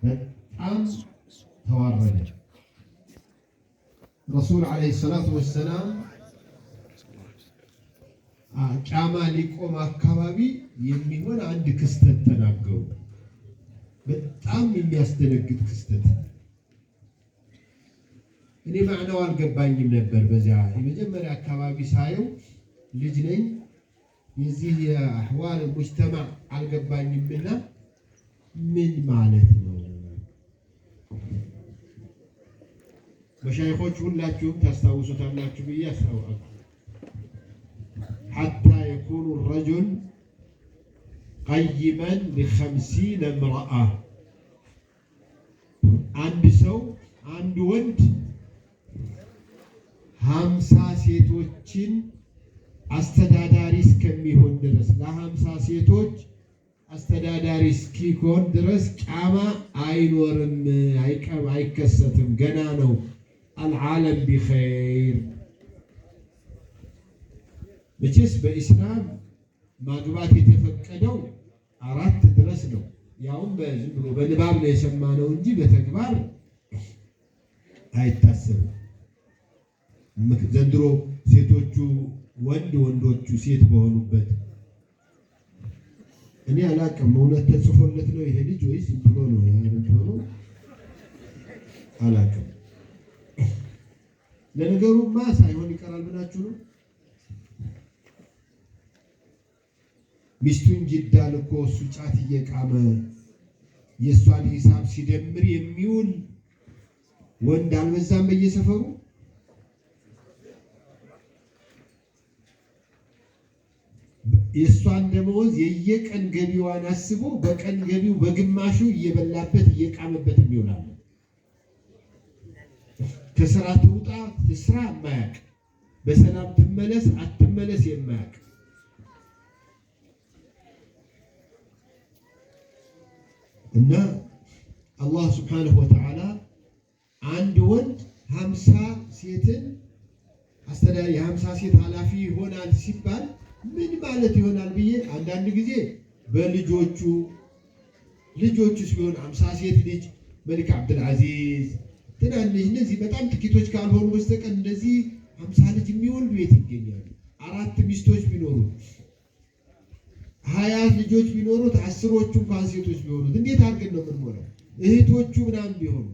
በጣም ተዋረደ። ረሱል ዓለይሂ ሰላቱ ወሰላም ቂያማ ሊቆም አካባቢ የሚሆን አንድ ክስተት ተናገሩ። በጣም የሚያስደነግጥ ክስተት። እኔ ማዕናው አልገባኝም ነበር። በዚያ የመጀመሪያ አካባቢ ሳየው ልጅ ነኝ፣ የዚህ የአህዋል ሙጅተማዕ አልገባኝምና ምን ማለት ነው? መሻይኾች ሁላችሁም ታስታውሱታላችሁ ብዬ አስታውቃለሁ። ሐታ የኩኑ ረጁል ቀይመን ሊ50 እምረአ፣ አንድ ሰው አንድ ወንድ 50 ሴቶችን አስተዳዳሪ እስከሚሆን ድረስ ለ50 ሴቶች አስተዳዳሪ እስኪሆን ድረስ ቂያማ አይኖርም፣ አይከሰትም፣ ገና ነው። አልዓለም ቢኸይር። መቼስ በኢስላም ማግባት የተፈቀደው 4 ድረስ ነው። ያውም ዝም ብሎ በንባብ ነው የሰማነው እንጂ በተግባር አይታሰብም። ዘንድሮ ሴቶቹ ወንድ፣ ወንዶቹ ሴት በሆኑበት እኔ አላውቅም። እውነት ተጽፎለት ነው ይሄ ልጅ ወይስ ዝም ብሎ ነው ያለው? አላውቅም። ለነገሩማ ሳይሆን ይቀራል ብላችሁ ነው። ሚስቱን ጅዳ ልኮ እሱ ጫት እየቃመ የእሷን ሂሳብ ሲደምር የሚውል ወንድ አልበዛም በየሰፈሩ? የእሷን ደመወዝ የየቀን ገቢዋን አስቦ በቀን ገቢው በግማሹ እየበላበት እየቃመበት የሚውላል። ከስራ ትውጣ ትስራ የማያውቅ፣ በሰላም ትመለስ አትመለስ የማያውቅ እና አላህ ሱብሓነሁ ወተዓላ አንድ ወንድ 50 ሴትን አስተዳዳሪ 50 ሴት ኃላፊ ይሆናል ሲባል ምን ማለት ይሆናል ብዬ አንዳንድ ጊዜ በልጆቹ ሲሆን 50 ሴት ልጅ መልክ አብዱልዓዚዝ ትናንሽ እነዚህ በጣም ጥቂቶች ካልሆኑ በስተቀር እንደዚህ 50 ልጅ የሚወልዱ የት ይገኛሉ? 4 ሚስቶች ቢኖሩት 20 ልጆች ቢኖሩት 10ዎቹ እንኳን ሴቶች ቢሆኑት እንዴት አድርገን ነው የምንሞላው? እህቶቹ ምናምን ቢሆኑ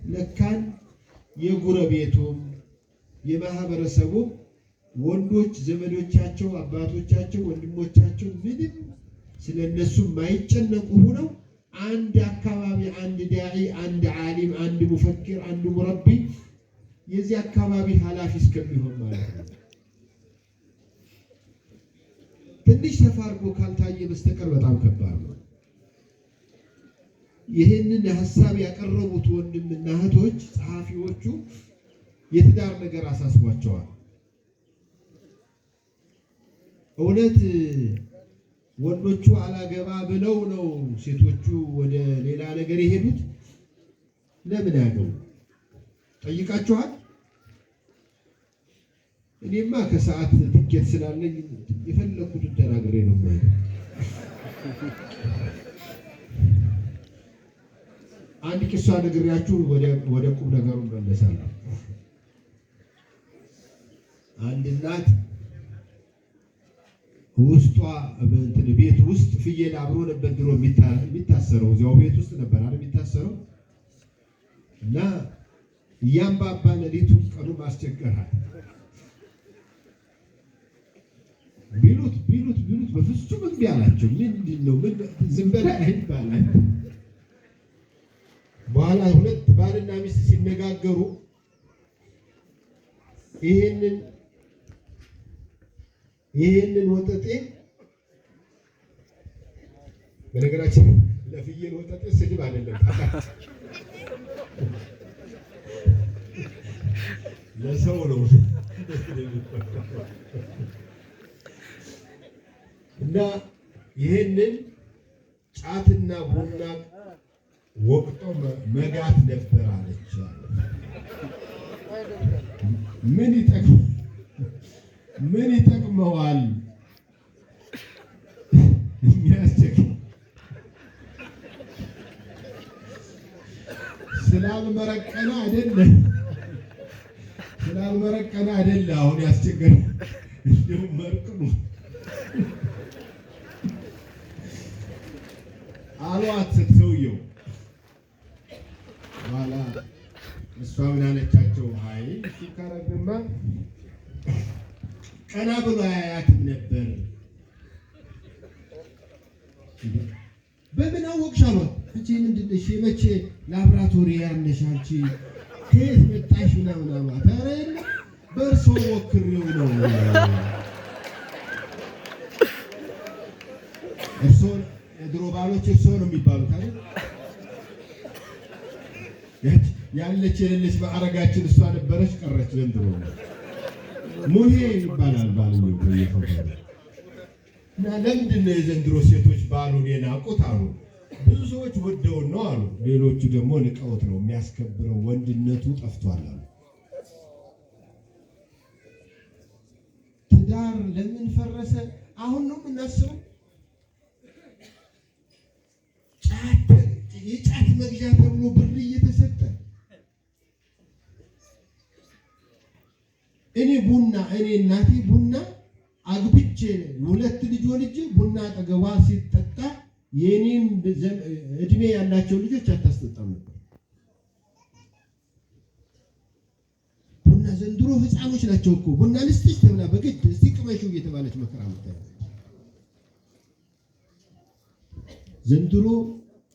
ለካን የጉረቤቱም የማህበረሰቡም ወንዶች ዘመዶቻቸው፣ አባቶቻቸው፣ ወንድሞቻቸው ምንም ስለነሱ የማይጨነቁ ሆነው አንድ አካባቢ አንድ ዳዒ፣ አንድ ዓሊም፣ አንድ ሙፈክር፣ አንድ ሙረቢ የዚህ አካባቢ ኃላፊ እስከሚሆን ማለት ነው። ትንሽ ተፋርጎ ካልታየ በስተቀር በጣም ከባድ ነው። ይህንን ሀሳብ ያቀረቡት ወንድምና እህቶች ጸሐፊዎቹ የትዳር ነገር አሳስቧቸዋል። እውነት ወንዶቹ አላገባ ብለው ነው ሴቶቹ ወደ ሌላ ነገር የሄዱት? ለምን ያገቡ ጠይቃችኋል? እኔማ ከሰዓት ትኬት ስላለኝ የፈለኩትን ተናግሬ ነው ማለት። አንድ ቂሷ ነግሬያችሁ ወደ ቁም ነገሩ መለሳለሁ። አንድ እናት ውስጧ ቤት ውስጥ ፍየል አብሮ ነበር ድሮ የሚታሰረው፣ እዚያው ቤት ውስጥ ነበር አይደል የሚታሰረው። እና እያንባባ ሌሊቱን ቀኑ ማስቸገራል። ቢሉት በፍጹም እምቢ አላቸው። ምንድን ነው ዝም በላ ይባላል። በኋላ 2 ባልና ሚስት ሲነጋገሩ ይሄንን ወጠጤ በነገራችን ለፍየል ወጠጤ ስድብ አይደለም፣ ለሰው ነው። እና ይሄንን ጫትና ቡና ወቅቶ መጋት ነበር አለች። ምን ይጠቅመዋል? ስላልመረቀና አይደለ አሁን ያስቸገረ እንደው መርቅሙ አሏት ሰውየው በኋላ እሷ ምን አለቻቸው? አይ ሲካረግማ ቀና ብሎ አያያትም ነበር። በምን አወቅሽ አሏት። አንቺ ምንድን ነሽ? የመቼ ላብራቶሪ ያለሽ አንቺ ከየት መጣሽ? ምናምን አሏት። ኧረ የለም በእርሶ ሞክሬው ነው። እርሶ የድሮ ባሎች እርሶ ነው የሚባሉት አይደል? ያለች የሌለች በአረጋችን እሷ ነበረች ቀረች። ዘንድሮ ሙሄ ይባላል ባልየው ይፈቀደ እና ለምንድን ነው የዘንድሮ ሴቶች ባሉን የናቁት አሉ። ብዙ ሰዎች ወደውን ነው አሉ። ሌሎቹ ደግሞ ንቀውት ነው። የሚያስከብረው ወንድነቱ ጠፍቷል አሉ። ትዳር ለምን ፈረሰ? አሁን ነው የምናስበው። የጫት መግዣ ተብሎ ብር እየተሰጠ እኔ እናቴ ቡና አግብቼ 2 ልጅ ወልጄ ቡና አጠገቧ ሲጠጣ የኔም እድሜ ያላቸው ልጆች አታስጠጣም ነበር። ቡና ዘንድሮ ህፃኖች ናቸው እኮ ቡና ልስጥሽ ተብላ በግድ እስቲ ቅመሽው እየተባለች መከራ መጣ። ዘንድሮ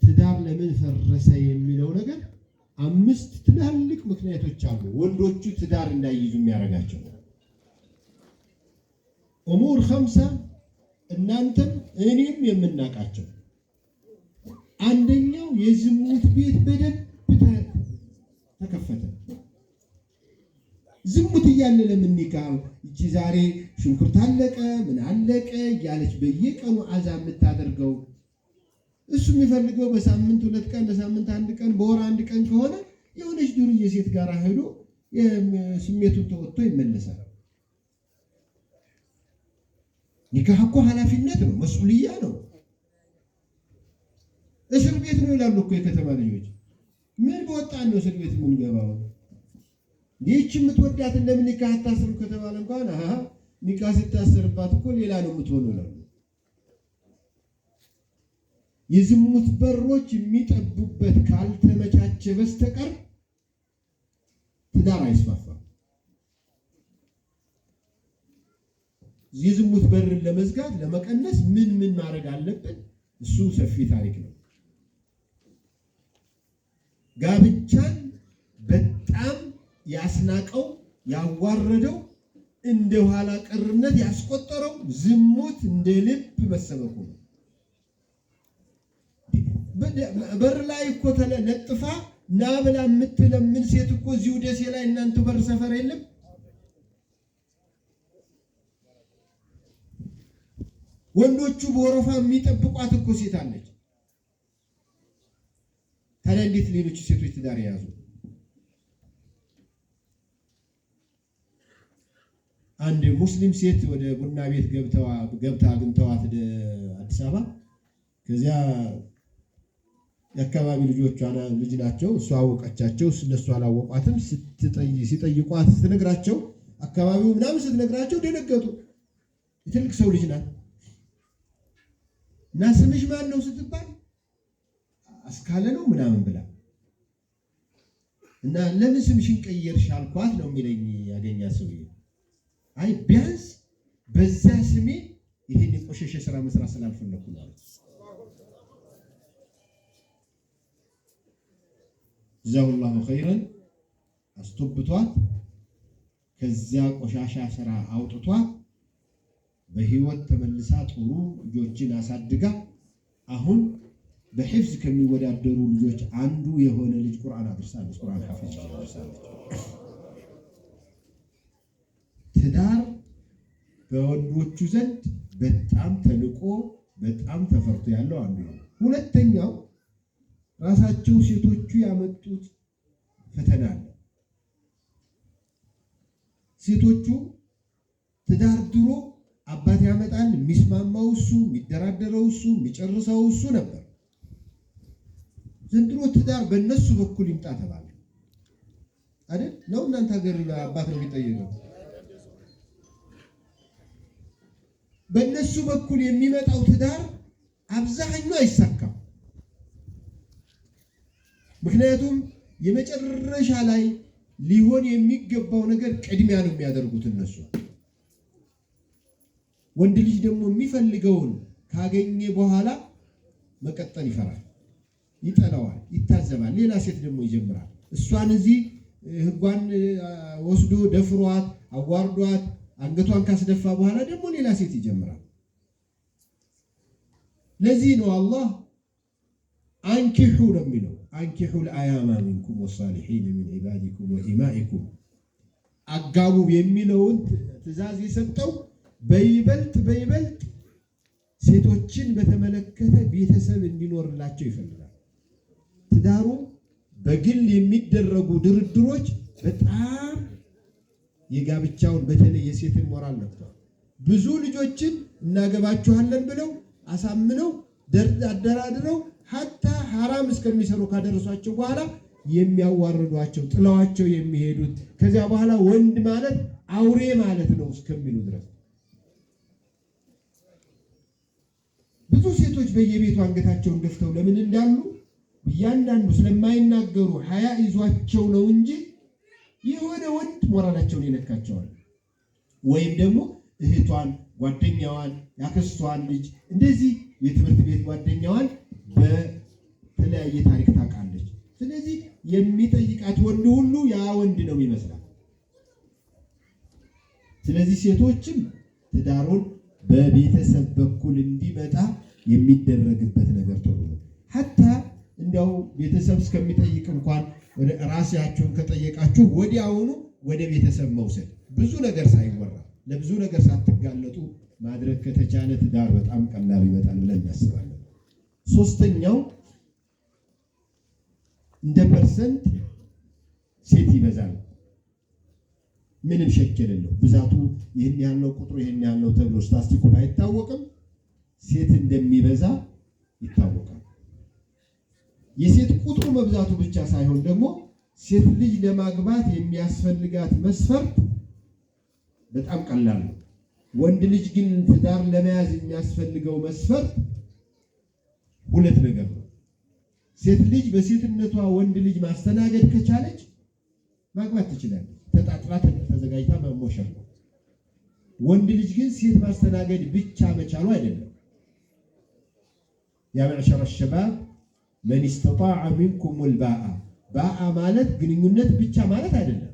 ትዳር ለምን ፈረሰ የሚለው ነገር 5 ትላልቅ ምክንያቶች አሉ። ወንዶቹ ትዳር እንዳይይዙ የሚያደርጋቸው ኡሙር 5 እናንተም እኔም የምናውቃቸው። አንደኛው የዝሙት ቤት በደንብ ተከፈተ። ዝሙት እያለ ለምን ይካው እቺ ዛሬ ሽንኩርት አለቀ ምን አለቀ እያለች በየቀኑ አዛ የምታደርገው እሱ የሚፈልገው በሳምንት 2 ቀን በሳምንት 1 ቀን በወር 1 ቀን ከሆነ የሆነች ዱርዬ ሴት ጋር ሄዶ ስሜቱን ተወጥቶ ይመለሳል። ኒካህ እኮ ኃላፊነት ነው፣ መስኡልያ ነው። እስር ቤት ነው ይላሉ እኮ የከተማ ልጆች። ምን በወጣን ነው እስር ቤት የምንገባው? ይህች የምትወዳትን ለምን ኒካህ አታስርም ከተባለ እንኳን ኒካህ ስታሰርባት እኮ ሌላ ነው የምትሆነው ነው። የዝሙት በሮች የሚጠቡበት ካልተመቻቸ በስተቀር ትዳር አይስፋፋም። የዝሙት በርን ለመዝጋት ለመቀነስ ምን ማድረግ አለብን? እሱ ሰፊ ታሪክ ነው። ጋብቻን በጣም ያስናቀው ያዋረደው እንደ ኋላ ቀርነት ያስቆጠረው ዝሙት እንደ ልብ መሰበኩ ነው። በር ላይ እኮ ተለጥፋ ና ብላ የምትለምን ሴት እኮ እዚሁ ደሴ ላይ እናንተ በር ሰፈር የለም። ወንዶቹ በወረፋ የሚጠብቋት እኮ ሴት አለች። ታዲያ እንዴት ሌሎች ሴቶች ትዳር ያዙ? አንድ ሙስሊም ሴት ወደ ቡና ቤት ገብታ አግኝተዋት አዲስ አበባ። ከዚያ የአካባቢ ልጅ ናቸው። እሷ አወቀቻቸው፣ እነሱ አላወቋትም። ሲጠይቋት ስትነግራቸው አካባቢው ምናምን ስትነግራቸው ደነገጡ። የትልቅ ሰው ልጅ ናት እና ስምሽ ማን ነው ስትባል አስካለ ነው ምናምን ብላ እና ለምን ስምሽን ቀየርሽ አልኳት ነው የሚለኝ ያገኛ ሰው። አይ ቢያንስ በዛ ስሜ ይሄን የቆሸሸ ስራ መስራት ስላልፈለኩ ነው። ጀዛሁላሁ ኸይረን አስተብቷት ከዚያ ቆሻሻ ስራ አውጥቷት በህይወት ተመልሳ ጥሩ ልጆችን አሳድጋ አሁን በሕፍዝ ከሚወዳደሩ ልጆች አንዱ የሆነ ልጅ ቁርአን አድርሳለች። ቁርአን ሐፊዝ አድርሳለች። ትዳር በወንዶቹ ዘንድ በጣም ተንቆ በጣም ተፈርቶ ያለው አንዱ ነው። ሁለተኛው ራሳቸው ሴቶቹ ያመጡት ፈተና ነው። ሴቶቹ ትዳር ድሮ አባት ያመጣል፣ የሚስማማው እሱ፣ የሚደራደረው እሱ፣ የሚጨርሰው እሱ ነበር። ዘንድሮ ትዳር በእነሱ በኩል ይምጣ ተባለ አይደል? ነው እናንተ ሀገር አባት ነው የሚጠየቀው። በእነሱ በኩል የሚመጣው ትዳር አብዛኛው አይሳካም። ምክንያቱም የመጨረሻ ላይ ሊሆን የሚገባው ነገር ቅድሚያ ነው የሚያደርጉት እነሱ። ወንድ ልጅ ደግሞ የሚፈልገውን ካገኘ በኋላ መቀጠል ይፈራል፣ ይጠላዋል፣ ይታዘባል። ሌላ ሴት ደግሞ ይጀምራል። እሷን እዚህ ህጓን ወስዶ ደፍሯት አዋርዷት አንገቷን ካስደፋ በኋላ ደግሞ ሌላ ሴት ይጀምራል። ለዚህ ነው አላህ አንኪሑ ነው የሚለው። አንኪሑ ልአያማ ሚንኩም ወሳሊሒን ሚን ዒባዲኩም ወኢማኢኩም አጋቡ የሚለውን ትእዛዝ የሰጠው በይበልጥ ሴቶችን በተመለከተ ቤተሰብ እንዲኖርላቸው ይፈልጋል። ትዳሩ በግል የሚደረጉ ድርድሮች በጣም የጋብቻውን በተለይ የሴትን ሞራል ነክቷል። ብዙ ልጆችን እናገባችኋለን ብለው አሳምነው አደራድረው ሀታ ሐራም እስከሚሰሩ ካደረሷቸው በኋላ የሚያዋርዷቸው ጥለዋቸው የሚሄዱት ከዚያ በኋላ ወንድ ማለት አውሬ ማለት ነው እስከሚሉ ድረስ ብዙ ሴቶች በየቤቱ አንገታቸውን ደፍተው ለምን እንዳሉ እያንዳንዱ ስለማይናገሩ ሀያ ይዟቸው ነው እንጂ የሆነ ወንድ ሞራላቸውን ይነካቸዋል። ወይም ደግሞ እህቷን፣ ጓደኛዋን፣ ያክስቷን ልጅ እንደዚህ የትምህርት ቤት ጓደኛዋን በተለያየ ታሪክ ታውቃለች። ስለዚህ የሚጠይቃት ወንድ ሁሉ ያ ወንድ ነው ይመስላል። ስለዚህ ሴቶችም ትዳሩን በቤተሰብ በኩል እንዲመጣ የሚደረግበት ነገር ጥሩ ነው። ሀታ እንዲያው ቤተሰብ እስከሚጠይቅ እንኳን ወደ ራሳችሁን ከጠየቃችሁ ወዲያውኑ ወደ ቤተሰብ መውሰድ ብዙ ነገር ሳይወራ ለብዙ ነገር ሳትጋለጡ ማድረግ ከተቻለ ትዳር በጣም ቀላል ይመጣል ብለን እናስባለን። ሶስተኛው እንደ ፐርሰንት ሴት ይበዛል። ምንም ሸክ የሌለው ብዛቱ ይህን ያለው ቁጥሩ ይህን ያለው ተብሎ ስታስቲኩ አይታወቅም። ሴት እንደሚበዛ ይታወቃል። የሴት ቁጥሩ መብዛቱ ብቻ ሳይሆን ደግሞ ሴት ልጅ ለማግባት የሚያስፈልጋት መስፈርት በጣም ቀላል ነው። ወንድ ልጅ ግን ትዳር ለመያዝ የሚያስፈልገው መስፈርት ሁለት ነገር ነው። ሴት ልጅ በሴትነቷ ወንድ ልጅ ማስተናገድ ከቻለች ማግባት ትችላለች። ተጣጥራ ተዘጋጅታ መሞሸር ነው። ወንድ ልጅ ግን ሴት ማስተናገድ ብቻ መቻሉ አይደለም። ያ መዕሸረ ሸባብ መን ኢስተጣዐ ሚንኩም አልባአ ባአ ማለት ግንኙነት ብቻ ማለት አይደለም።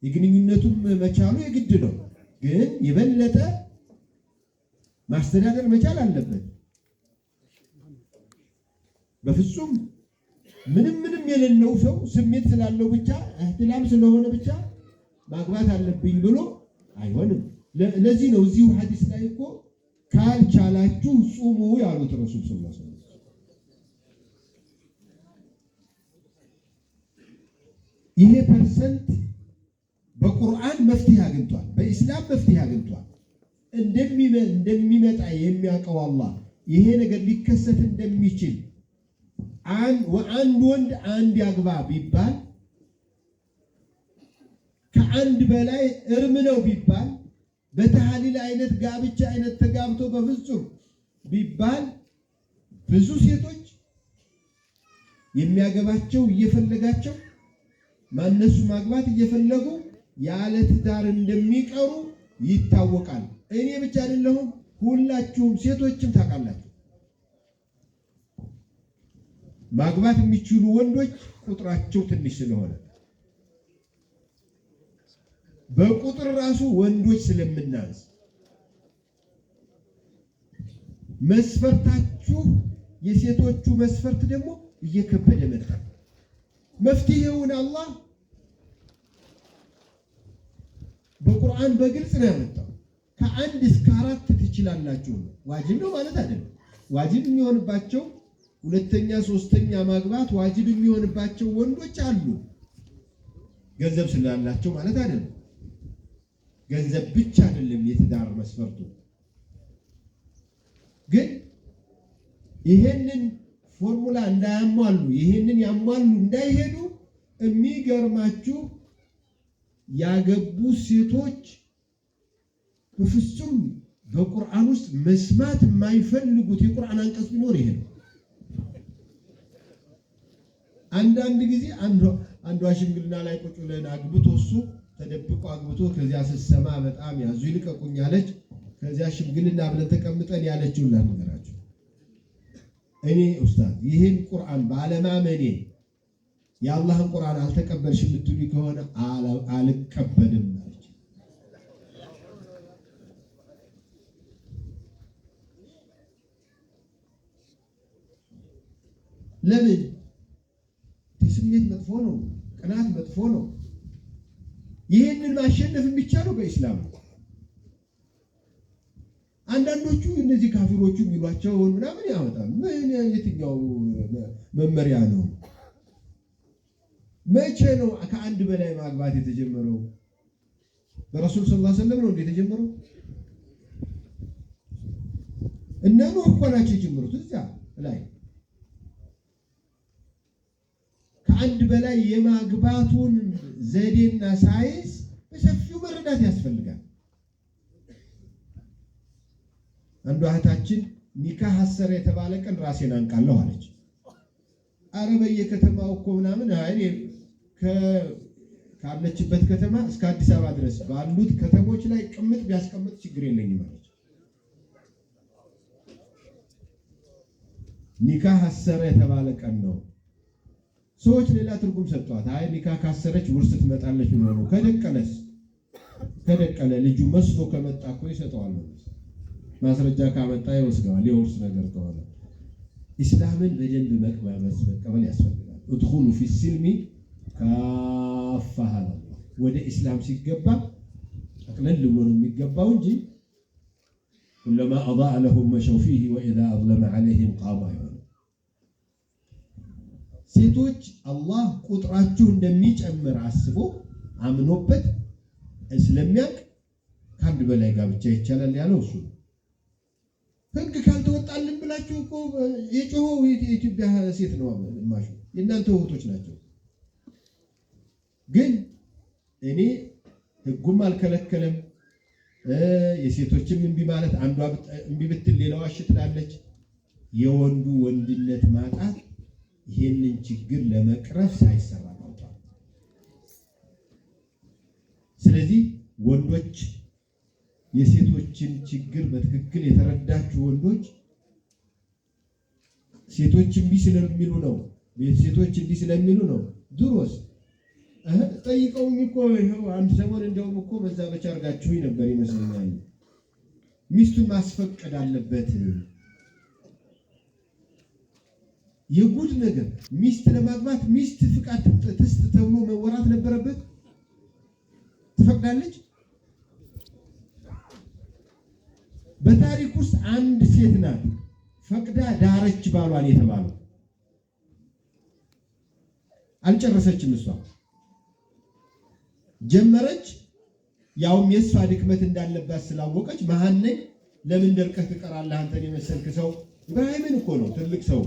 የግንኙነቱም መቻሉ የግድ ነው። ግን የበለጠ ማስተዳደር መቻል አለበት። በፍጹም ምንም የሌለው ሰው ስሜት ስላለው ብቻ እህትላም ስለሆነ ብቻ ማግባት አለብኝ ብሎ አይሆንም። ለዚህ ነው እዚሁ ሐዲስ ላይ እኮ ካልቻላችሁ ጹሙ ያሉት ረሱል ሰለላሁ ዐለይሂ ወሰለም። ይሄ ፐርሰንት በቁርአን መፍትሄ አግኝቷል፣ በኢስላም መፍትሄ አግኝቷል። እንደሚመጣ የሚያውቀው አላህ ይሄ ነገር ሊከሰት እንደሚችል አንድ ወንድ አንድ ያግባ ቢባል ከአንድ በላይ እርም ነው ቢባል በተሐሊል አይነት ጋብቻ አይነት ተጋብቶ በፍጹም ቢባል ብዙ ሴቶች የሚያገባቸው እየፈለጋቸው ማነሱ ማግባት እየፈለጉ ያለ ትዳር እንደሚቀሩ ይታወቃል። እኔ ብቻ አይደለሁም፣ ሁላችሁም ሴቶችም ታውቃላችሁ። ማግባት የሚችሉ ወንዶች ቁጥራቸው ትንሽ ስለሆነ በቁጥር ራሱ ወንዶች ስለምናንስ መስፈርታችሁ የሴቶቹ መስፈርት ደግሞ እየከበደ መጣ። መፍትሄውን አላህ በቁርአን በግልጽ ነው ያመጣው። ከአንድ እስከ 4 ትችላላችሁ። ዋጅብ ነው ማለት አይደለም። ዋጅብ የሚሆንባቸው ሁለተኛ ሶስተኛ ማግባት ዋጅብ የሚሆንባቸው ወንዶች አሉ፣ ገንዘብ ስላላቸው ማለት አይደለም። ገንዘብ ብቻ አይደለም የትዳር መስፈርቱ። ግን ይሄንን ፎርሙላ እንዳያሟሉ ይሄንን ያሟሉ እንዳይሄዱ የሚገርማችሁ ያገቡ ሴቶች በፍጹም በቁርአን ውስጥ መስማት የማይፈልጉት የቁርአን አንቀጽ ቢኖር ይሄ ነው። አንዳንድ ጊዜ አንዷ ሽምግልና ላይ ቁጭ ብለን አግብቶ እሱ ተደብቆ አግብቶ ከዚያ ስትሰማ በጣም ያዙ ይልቀቁኝ አለች። ከዚያ ሽምግልና ብለን ተቀምጠን ያለችው ለነገራችሁ እኔ ኡስታዝ ይሄን ቁርአን ባለማመኔ የአላህን ቁርአን አልተቀበልሽም ብትሉ ከሆነ አልቀበልም አለች። ለምን? ስሜት መጥፎ ነው፣ ቅናት መጥፎ ነው። ይህንን ማሸነፍ የሚቻለው በእስላም ነው። አንዳንዶቹ እነዚህ ካፊሮቹ የሚሏቸው ምናምን ያወጣል። ምን የትኛው መመሪያ ነው? መቼ ነው ከአንድ በላይ ማግባት የተጀመረው? በረሱል ሰለላሁ ዐለይሂ ወሰለም ነው እንዴ የተጀመረው? እነ ኑህ እኮ ናቸው የጀመሩት እዚያ ላይ ከአንድ በላይ የማግባቱን ዘዴና ሳይንስ በሰፊው መረዳት ያስፈልጋል። አንዷ እህታችን ኒካህ አሰረ የተባለ ቀን ራሴን አንቃለሁ አለች። አረ በየከተማው እኮ ምናምን ካለችበት ከተማ እስከ አዲስ አበባ ድረስ ባሉት ከተሞች ላይ ቅምጥ ቢያስቀምጥ ችግር የለኝም አለች። ኒካህ አሰረ የተባለ ቀን ነው። ሰዎች ሌላ ትርጉም ሰጥቷት አይ ኒካህ ካሰረች ውርስ ትመጣለች ነው። ከደቀለ ልጁ መስሎ ከመጣ እኮ ይሰጠዋል። ማስረጃ ካመጣ ይወስደዋል። የውርስ ነገር ከሆነ ኢስላምን በደንብ መቀበል ያስፈልጋል። እድኹሉ ፊ ሲልሚ ካፋሃ ወደ ኢስላም ሲገባ ጠቅለል ብሎ ነው የሚገባው እንጂ ኩለማ አضاء لهم مشوا فيه واذا اظلم عليهم قاموا ይሆናል። ሴቶች አላህ ቁጥራችሁ እንደሚጨምር አስቦ አምኖበት ስለሚያውቅ ከአንድ በላይ ጋብቻ ይቻላል ያለው እሱ። ህግ ካልተወጣልን ብላችሁ እኮ የጮኸው የኢትዮጵያ ሴት ነው ማሹ የእናንተ እህቶች ናቸው። ግን እኔ ህጉም አልከለከለም። የሴቶችም እንቢ ማለት አንዷ እንቢ ብትል ሌላዋ እሺ ትላለች። የወንዱ ወንድነት ማጣት ይሄንን ችግር ለመቅረፍ ሳይሰራ ቆይቷል። ስለዚህ ወንዶች የሴቶችን ችግር በትክክል የተረዳችሁ ወንዶች ሴቶች እንቢ ስለሚሉ ነው ሴቶች እንዲ ስለሚሉ ነው። ድሮስ ጠይቀውኝ እኮ ይሄው አንድ ሰሞን እንደውም እኮ በዛ በቻ አርጋችሁ ነበር ይመስለኛል። ሚስቱን ማስፈቀድ አለበት። የጉድ ነገር ሚስት ለማግባት ሚስት ፍቃድ ትስጥ ተብሎ መወራት ነበረበት። ትፈቅዳለች? በታሪክ ውስጥ አንድ ሴት ናት ፈቅዳ ዳረች ባሏን የተባለው። አልጨረሰችም። እሷ ጀመረች። ያውም የእሷ ድክመት እንዳለባት ስላወቀች መሀን ነኝ ለምን ደርቀህ ትቀራለህ አንተን የመሰልክ ሰው። ኢብራሂምን እኮ ነው ትልቅ ሰው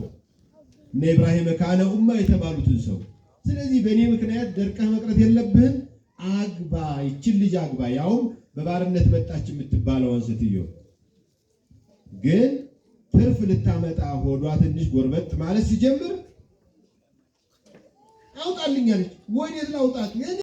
እነ ኢብራሂም ካነ ኡማ የተባሉትን ሰው። ስለዚህ በእኔ ምክንያት ደርቀህ መቅረት የለብህም አግባ፣ ይችን ልጅ አግባ። ያውም በባርነት መጣች የምትባለውን ሴትዮ ግን ትርፍ ልታመጣ ሆዷ ትንሽ ጎርበጥ ማለት ሲጀምር አውጣልኝ አለች። ወዴት ላውጣት?